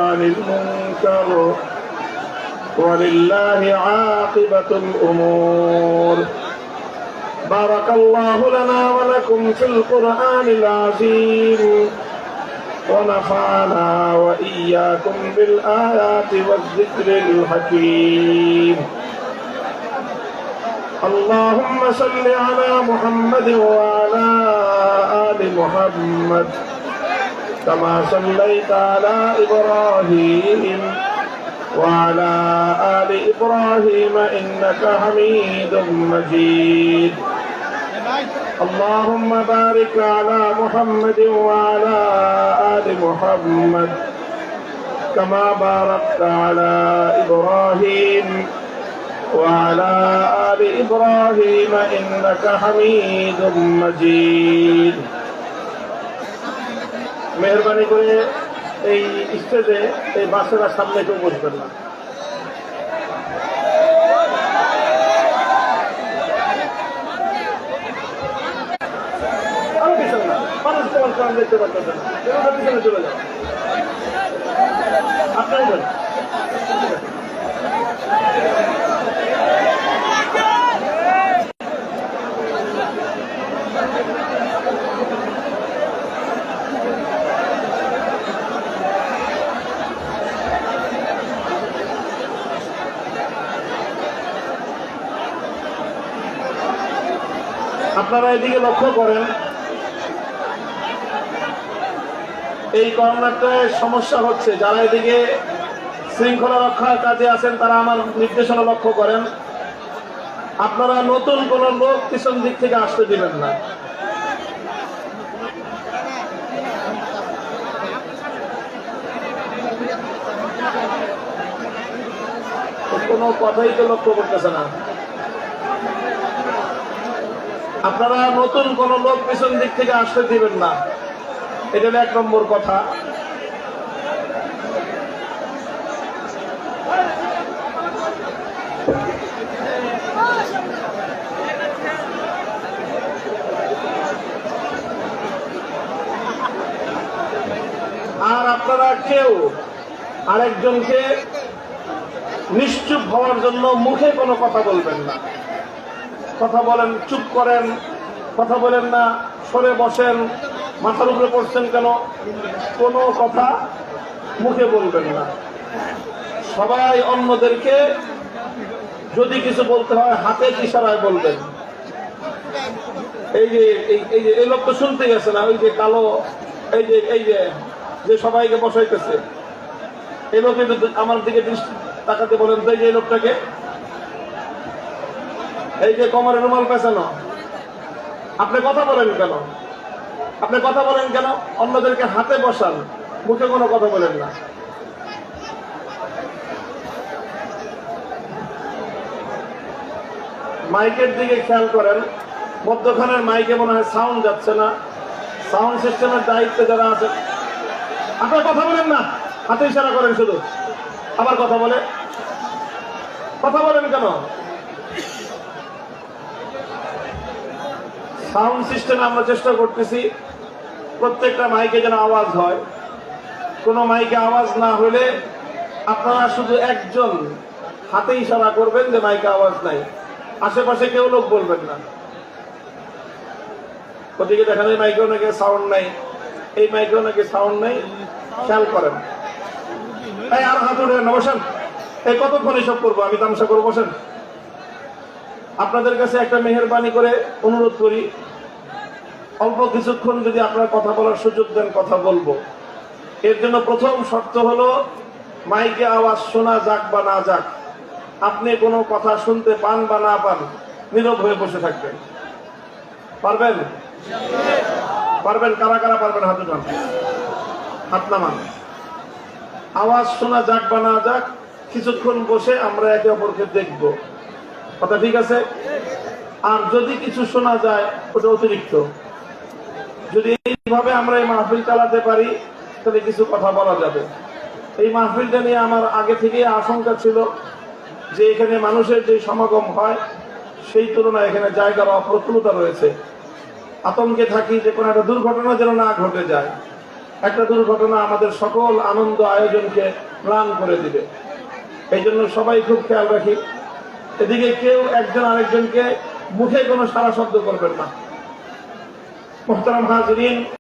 عن المنكر ولله عاقبة الأمور. بارك الله لنا ولكم في القرآن العظيم ونفعنا وإياكم بالآيات والذكر الحكيم. اللهم صل على محمد وعلى آل محمد كما صليت على إبراهيم وعلى آل إبراهيم إنك حميد مجيد. اللهم بارك على محمد وعلى آل محمد كما باركت على إبراهيم وعلى آل إبراهيم إنك حميد مجيد. মেহরবানি করে এই স্টেজে এই বাসের সামনে কেউ বসবেন না। আমি পিছনে না, মানুষ তোমার কারণ দেখতে পারতেছে না, পিছনে চলে যাও। আপনারাই বলেন। আপনারা এদিকে লক্ষ্য করেন, এই কর্নারটায় সমস্যা হচ্ছে। যারা এদিকে শৃঙ্খলা রক্ষার কাজে আছেন তারা আমার নির্দেশনা লক্ষ্য করেন। আপনারা নতুন কোন লোক পিছন দিক থেকে আসতে দিবেন না। কোনো কথাই তো লক্ষ্য করতেছে না। আপনারা নতুন কোন লোক পিছন দিক থেকে আসতে দিবেন না, এটা হলো 1 নম্বর কথা। আর আপনারা কেউ আরেকজনকে নিশ্চুপ হওয়ার জন্য মুখে কোনো কথা বলবেন না। কথা বলেন, চুপ করেন, কথা বলেন না, সরে বসেন, মাথার উপরে পড়ছেন কেন, কোনো কথা মুখে বলবেন না। সবাই অন্যদেরকে যদি কিছু বলতে হয় হাতের ইশারায় বলবেন। এই যে এই লোক তো শুনতে গেছে না, ওই যে কালো এই যে সবাইকে বসাইতেছে, এই লোকে আমার দিকে দৃষ্টি তাকাতে বলেন তো, এই লোকটাকে, এই যে কোমরে রুমাল পেছানো, আপনি কথা বলেন কেন? আপনি কথা বলেন কেন? অন্যদেরকে হাতে বসান, মুখে কোনো কথা বলেন না। মাইকের দিকে খেয়াল করেন, মধ্যখানের মাইকে মনে হয় সাউন্ড যাচ্ছে না। সাউন্ড সিস্টেমের দায়িত্বে যারা আছে, আপনার কথা বলেন না, হাতে ইশারা করেন শুধু, আবার কথা বলেন কেন? সাউন্ড সিস্টেমে আমরা চেষ্টা করতেছি প্রত্যেকটা মাইকে যেন আওয়াজ হয়। কোন মাইকে আওয়াজ না হলে আপনারা শুধু একজন হাতে ইশারা করবেন যে মাইকে আওয়াজ নাই, আশেপাশে কেউ লোক বলবেন না। ওদিকে দেখা যায় মাইকেও নাকি সাউন্ড নাই, এই মাইকেও নাকি সাউন্ড নাই, খেয়াল করেন। তাই আর হাত উঠে না, বসেন। এই কতক্ষণ এসব করবো, আমি তামসা করবো, বসেন। আপনাদের কাছে একটা মেহেরবানি করে অনুরোধ করি, অল্প কিছুক্ষণ যদি আপনারা কথা বলার সুযোগ দেন, কথা বলবো। এর জন্য প্রথম শর্ত হলো মাইকে আওয়াজ শোনা যাক বা না যাক, আপনি কোনো কথা শুনতে পান বা না পান, নীরব হয়ে বসে থাকবেন। পারবেন? পারবেন? কারা কারা পারবেন? হাত উঠান, হাত নামান। আওয়াজ শোনা যাক বা না যাক, কিছুক্ষণ বসে আমরা একে অপরকে দেখব। কথা ঠিক আছে? আর যদি কিছু শোনা যায় ওটা অতিরিক্ত। যদি এইভাবে আমরা এই মাহফিল চালাতে পারি তাহলে কিছু কথা বলা যাবে। এই মাহফিলটা নিয়ে আমার আগে থেকে আশঙ্কা ছিল যে এখানে মানুষের যে সমাগম হয় সেই তুলনায় এখানে জায়গার অপ্রতুলতা রয়েছে। আতঙ্কে থাকি যে কোনো একটা দুর্ঘটনা যেন না ঘটে যায়। একটা দুর্ঘটনা আমাদের সকল আনন্দ আয়োজনকে ম্লান করে দিবে। এই জন্য সবাই খুব খেয়াল রাখি, এদিকে কেউ একজন আরেকজনকে মুখে কোনো সারা শব্দ করবেন না। মুহতারাম হাজিরিন,